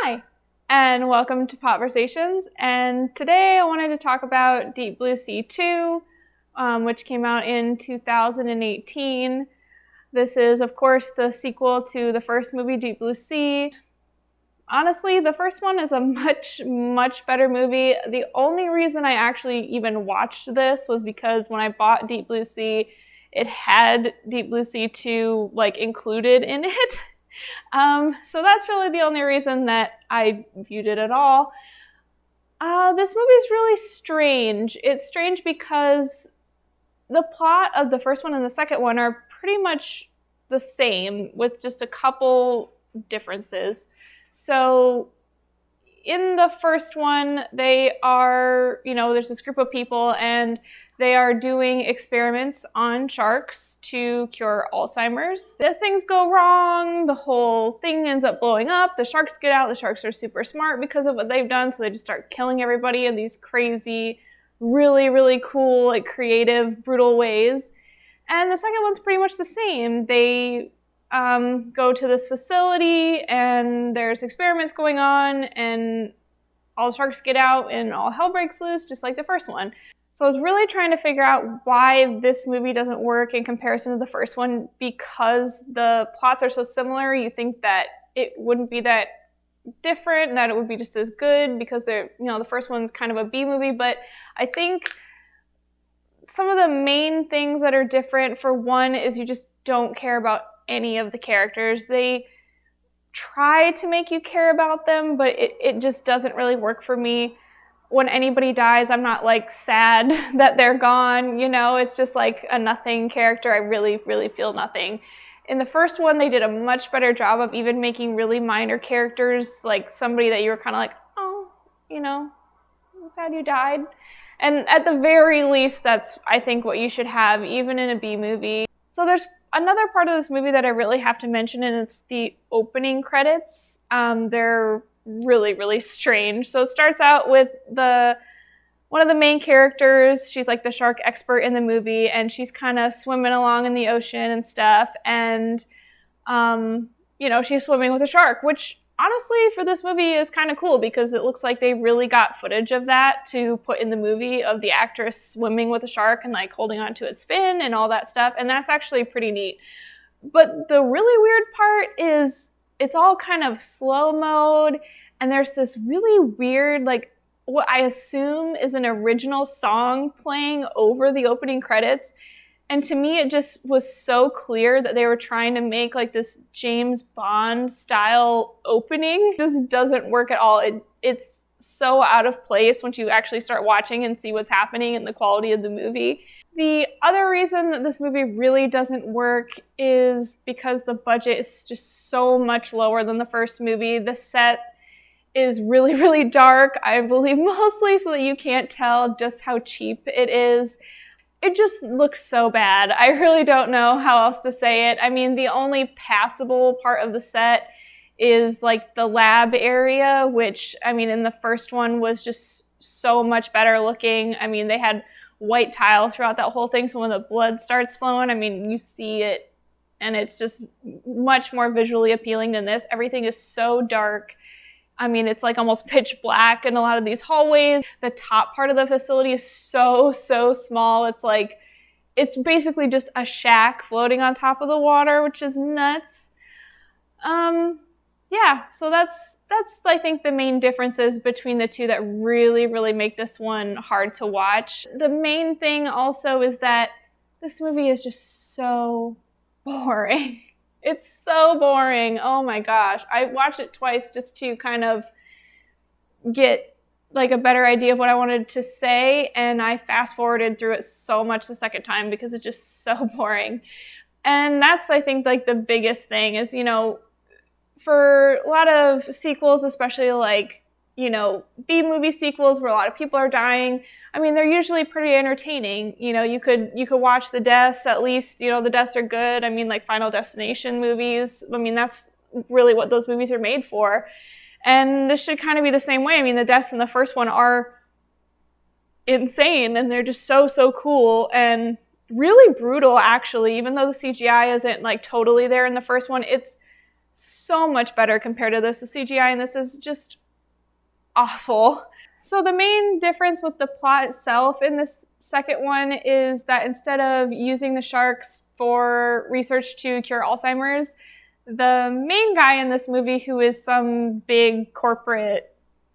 Hi, and welcome to Popversations. And today I wanted to talk about Deep Blue Sea 2, which came out in 2018. This is, of course, the sequel to the first movie, Deep Blue Sea. Honestly, the first one is a much better movie. The only reason I actually even watched this was because when I bought Deep Blue Sea, it had Deep Blue Sea 2 included in it. So that's really the only reason that I viewed it at all. This movie is really strange. It's strange because the plot of the first one and the second one are pretty much the same with just a couple differences. So in the first one, they are, there's this group of people and they are doing experiments on sharks to cure Alzheimer's. If things go wrong, the whole thing ends up blowing up. The sharks get out. The sharks are super smart because of what they've done, so they just start killing everybody in these crazy, really cool, creative, brutal ways. And the second one's pretty much the same. They go to this facility and there's experiments going on and all the sharks get out and all hell breaks loose, just like the first one. So I was really trying to figure out why this movie doesn't work in comparison to the first one, because the plots are so similar. You think that it wouldn't be that different and that it would be just as good because they're, the first one's kind of a B movie. But I think some of the main things that are different, for one, is you just don't care about any of the characters. They try to make you care about them, but it just doesn't really work for me. When anybody dies, I'm not sad that they're gone, it's just a nothing character. I really feel nothing. In the first one, they did a much better job of even making really minor characters, like somebody that you were kind of oh, I'm sad you died. And at the very least, that's, I think, what you should have, even in a B movie. So there's another part of this movie that I really have to mention, and it's the opening credits. They're really strange. So it starts out with one of the main characters. She's the shark expert in the movie, and she's kind of swimming along in the ocean and stuff. And, she's swimming with a shark, which honestly for this movie is kind of cool because it looks like they really got footage of that to put in the movie, of the actress swimming with a shark and holding onto its fin and all that stuff. And that's actually pretty neat. But the really weird part is it's all kind of slow mode, and there's this really weird, what I assume is an original song playing over the opening credits. And to me, it just was so clear that they were trying to make this James Bond style opening. It just doesn't work at all. It's so out of place once you actually start watching and see what's happening and the quality of the movie. The other reason that this movie really doesn't work is because the budget is just so much lower than the first movie. The set is really dark, I believe mostly so that you can't tell just how cheap it is. It just looks so bad. I really don't know how else to say it. I mean, the only passable part of the set is the lab area, which, in the first one was just so much better looking. They had white tile throughout that whole thing, so when the blood starts flowing, you see it, and it's just much more visually appealing than this. Everything is so dark. It's almost pitch black in a lot of these hallways. The top part of the facility is so small. It's basically just a shack floating on top of the water, which is nuts. Yeah, so that's I think the main differences between the two that really make this one hard to watch. The main thing also is that this movie is just so boring. It's so boring. Oh my gosh. I watched it twice just to kind of get a better idea of what I wanted to say, and I fast forwarded through it so much the second time because it's just so boring. And that's, I think, the biggest thing is, for a lot of sequels, especially B-movie sequels where a lot of people are dying, they're usually pretty entertaining. You could watch the deaths, at least, the deaths are good. Final Destination movies, that's really what those movies are made for. And this should kind of be the same way. The deaths in the first one are insane, and they're just so cool and really brutal, actually. Even though the CGI isn't totally there in the first one, it's so much better compared to this. The CGI in this is just awful. So the main difference with the plot itself in this second one is that instead of using the sharks for research to cure Alzheimer's, the main guy in this movie, who is some big corporate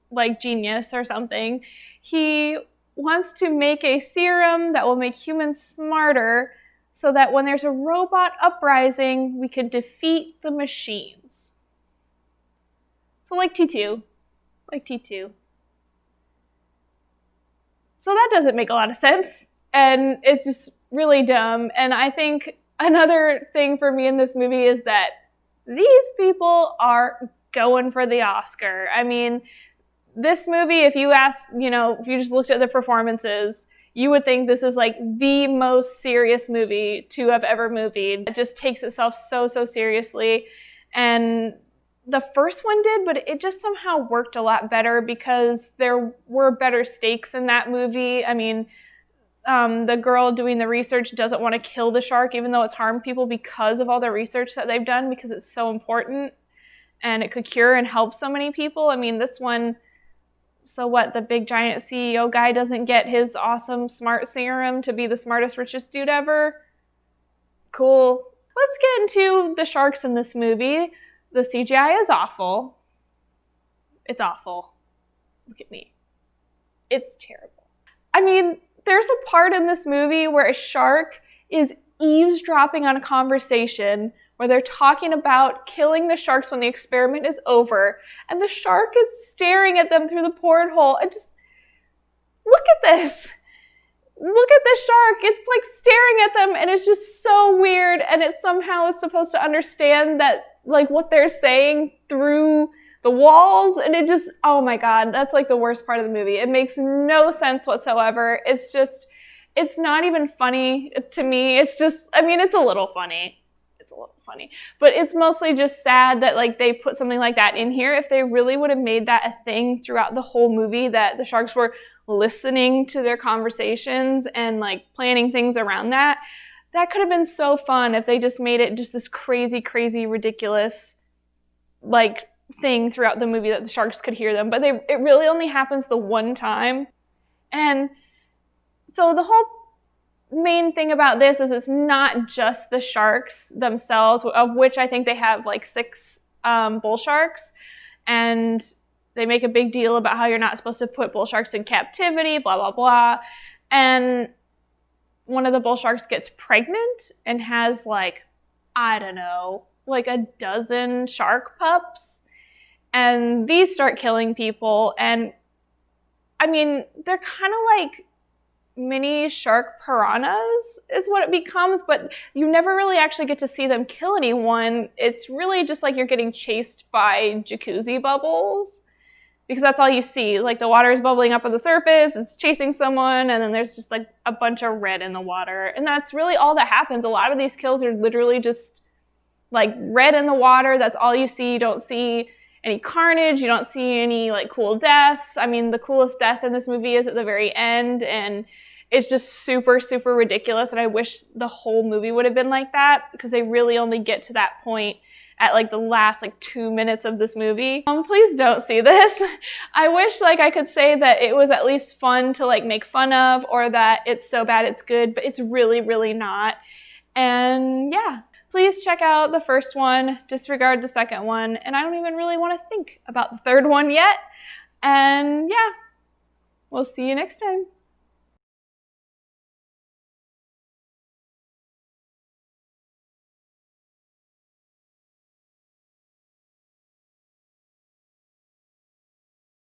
like genius or something, he wants to make a serum that will make humans smarter so that when there's a robot uprising, we could defeat the machines. So like T2. Like T2. So that doesn't make a lot of sense, and it's just really dumb. And I think another thing for me in this movie is that these people are going for the Oscar. I mean, this movie, if you ask, if you just looked at the performances, you would think this is like the most serious movie to have ever movied. It just takes itself so seriously. And the first one did, but it just somehow worked a lot better because there were better stakes in that movie. I mean, the girl doing the research doesn't want to kill the shark, even though it's harmed people, because of all the research that they've done, because it's so important and it could cure and help so many people. I mean, this one, so what, the big giant CEO guy doesn't get his awesome smart serum to be the smartest, richest dude ever? Cool. Let's get into the sharks in this movie. The CGI is awful. It's awful. Look at me. It's terrible. I mean, there's a part in this movie where a shark is eavesdropping on a conversation where they're talking about killing the sharks when the experiment is over, and the shark is staring at them through the porthole. And just look at this. Look at this shark. It's like staring at them, and it's just so weird. And it somehow is supposed to understand that, like, what they're saying through the walls. And it just, oh my God, that's like the worst part of the movie. It makes no sense whatsoever. It's just, it's not even funny to me. It's just, I mean, it's a little funny. It's a little funny, but it's mostly just sad that like they put something like that in here. If they really would have made that a thing throughout the whole movie, that the sharks were listening to their conversations and like planning things around that, that could have been so fun if they just made it just this crazy, ridiculous like thing throughout the movie that the sharks could hear them. But it really only happens the one time. And so the whole main thing about this is it's not just the sharks themselves, of which I think they have like 6 bull sharks, and they make a big deal about how you're not supposed to put bull sharks in captivity, blah, blah, blah. And one of the bull sharks gets pregnant and has like, I don't know, like a dozen shark pups. And these start killing people. And I mean, they're kind of like mini shark piranhas is what it becomes, but you never really actually get to see them kill anyone. It's really just like you're getting chased by jacuzzi bubbles, because that's all you see. Like the water is bubbling up on the surface, it's chasing someone, and then there's just like a bunch of red in the water. And that's really all that happens. A lot of these kills are literally just like red in the water. That's all you see. You don't see any carnage. You don't see any like cool deaths. I mean, the coolest death in this movie is at the very end, and it's just super ridiculous. And I wish the whole movie would have been like that, because they really only get to that point at like the last like 2 minutes of this movie. Please don't see this. I wish like I could say that it was at least fun to like make fun of, or that it's so bad it's good, but it's really not. And yeah, please check out the first one, disregard the second one, and I don't even really want to think about the third one yet. And yeah, we'll see you next time.